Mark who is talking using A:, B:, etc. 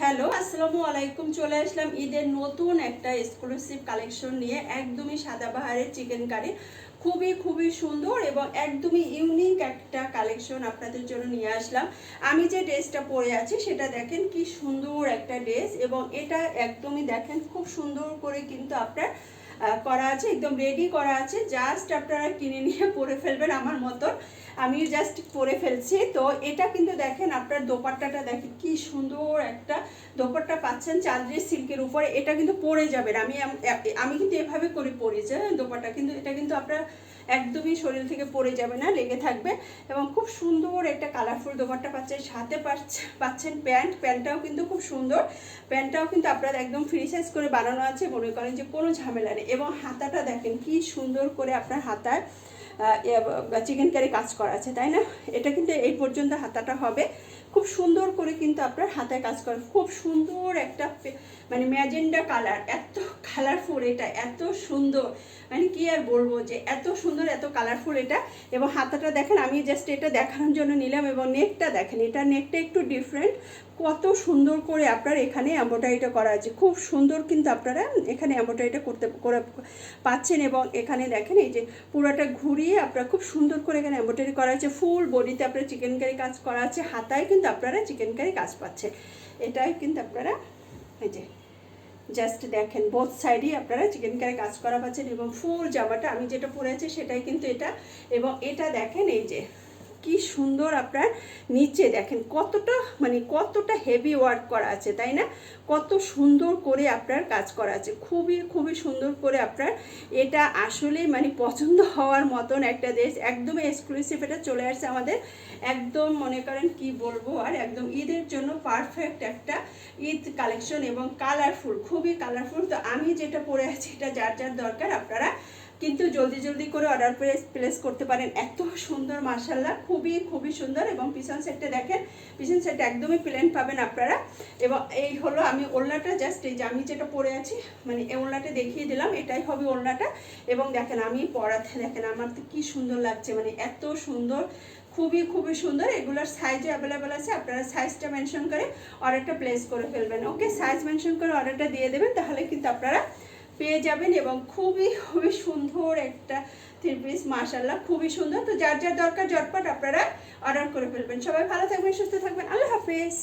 A: Hello, আসসালামু আলাইকুম। চলে আসলাম ঈদের নতুন একটা এক্সক্লুসিভ কালেকশন নিয়ে। একদমই সাদাবাহারের চিকেন কারি, খুবই সুন্দর এবং একদমই ইউনিক একটা কালেকশন আপনাদের জন্য নিয়ে আসলাম। আমি যে ড্রেসটা পরে আছি সেটা দেখেন কি সুন্দর একটা ড্রেস, এবং এটা একদমই দেখেন খুব সুন্দর করে কিন্তু আপনার করা আছে, একদম রেডি করা আছে। জাস্ট আপনারা কিনে নিয়ে পরে ফেলবেন আমার মতন। আমি জাস্ট পরে ফেলছি। তো এটা কিন্তু দেখেন আপনার দোপাট্টাটা দেখেন কি সুন্দর একটা দোপাট্টা পাচ্ছেন চাঁদরি সিল্কের উপরে। এটা কিন্তু পরে যাবেন, আমি কিন্তু এভাবে করে পরি যে দোপাট্টা, কিন্তু এটা কিন্তু আপনার একদমই শরীর থেকে পরে যাবে না, লেগে থাকবে। এবং খুব সুন্দর একটা কালারফুল দোপাট্টা পাচ্ছেন, সাথে পাচ্ছেন প্যান্টটাও কিন্তু খুব সুন্দর। প্যান্টটাও কিন্তু আপনার একদম ফ্রি সাইজ করে বানানো আছে, মনে করেন যে কোনো ঝামেলা নেই। এবং হাতাটা দেখেন কি সুন্দর করে আপনার হাতায় চিকেন কারি কাজ করা আছে, তাই না? এটা কিন্তু এই পর্যন্ত হাতাটা হবে, খুব সুন্দর করে কিন্তু আপনার হাতায় কাজ করে। খুব সুন্দর একটা মানে ম্যাজেন্ডা কালার, এত কালারফুল, এটা এত সুন্দর, মানে কি আর বলবো যে এত সুন্দর এত কালারফুল এটা। এবং হাতাটা দেখেন, আমি জাস্ট এটা দেখানোর জন্য নিলাম। এবং নেকটা দেখেন, এটা নেকটা একটু ডিফারেন্ট, কত সুন্দর করে আপনার এখানে এমব্রয়ডারিটা করা আছে, খুব সুন্দর কিন্তু আপনারা এখানে এমব্রয়ডারিটা করে পাচ্ছেন। এবং এখানে দেখেন এই যে পুরোটা ঘুরিয়ে আপনারা খুব সুন্দর করে এখানে এমব্রয়ডারি করা আছে। ফুল বডিতে আপনার চিকেন কারি কাজ করা আছে, হাতায় কিন্তু আপনারা চিকেন কারি কাজ পাচ্ছেন। এটাই কিন্তু আপনারা এই যে জাস্ট দেখেন বোথ সাইডই আপনারা চিকেন কারি কাজ করা পাচ্ছেন। এবং ফুল জামাটা আমি যেটা পরে আছি সেটাই কিন্তু এটা। এবং এটা দেখেন এই যে কি সুন্দর আপনার নিচে দেখেন কতটা হেভি ওয়ার্ক করা আছে, তাই না? কত সুন্দর করে আপনার কাজ করা আছে, খুবই সুন্দর করে আপনার। এটা আসলে মানে পছন্দ হওয়ার মতন একটা ড্রেস, একদম এক্সক্লুসিভ। এটা চলে আসছে আমাদের একদম মনে করেন কি বলবো, আর একদম ঈদের জন্য পারফেক্ট একটা ঈদ কালেকশন এবং কালারফুল, খুবই কালারফুল। তো আমি যেটা পরে আছি এটা যার দরকার আপনারা কিন্তু জলদি করে অর্ডার প্লেস করতে পারেন। এত সুন্দর মাশাআল্লাহ, খুবই সুন্দর। এবং পিছন সাইডটা দেখেন, পিছন সাইডটা একদমই প্লেন পাবেন আপনারা। এবং এই হলো আমি ওড়নাটা, জাস্ট এই যে আমি যেটা পরে আছি মানে এই ওড়নাটা দেখিয়ে দিলাম, এটাই হবে ওড়নাটা। এবং দেখেন আমি পরাতে দেখেন আমার তো কি সুন্দর লাগছে, মানে এত সুন্দর, খুবই সুন্দর। এগুলোর সাইজে অ্যাভেলেবেল আছে, আপনারা সাইজটা মেনশন করে অর্ডারটা প্লেস করে ফেলবেন। ওকে, সাইজ মেনশন করে অর্ডারটা দিয়ে দেবেন, তাহলে কিন্তু আপনারা পেয়ে যাবেন। এবং খুবই সুন্দর একটা থ্রি পিস, মাশাআল্লাহ খুবই সুন্দর। তো যার দরকার ঝটপট আপনারা অর্ডার করে ফেলবেন। সবাই ভালো থাকবেন, সুস্থ থাকবেন, আল্লাহ হাফেজ।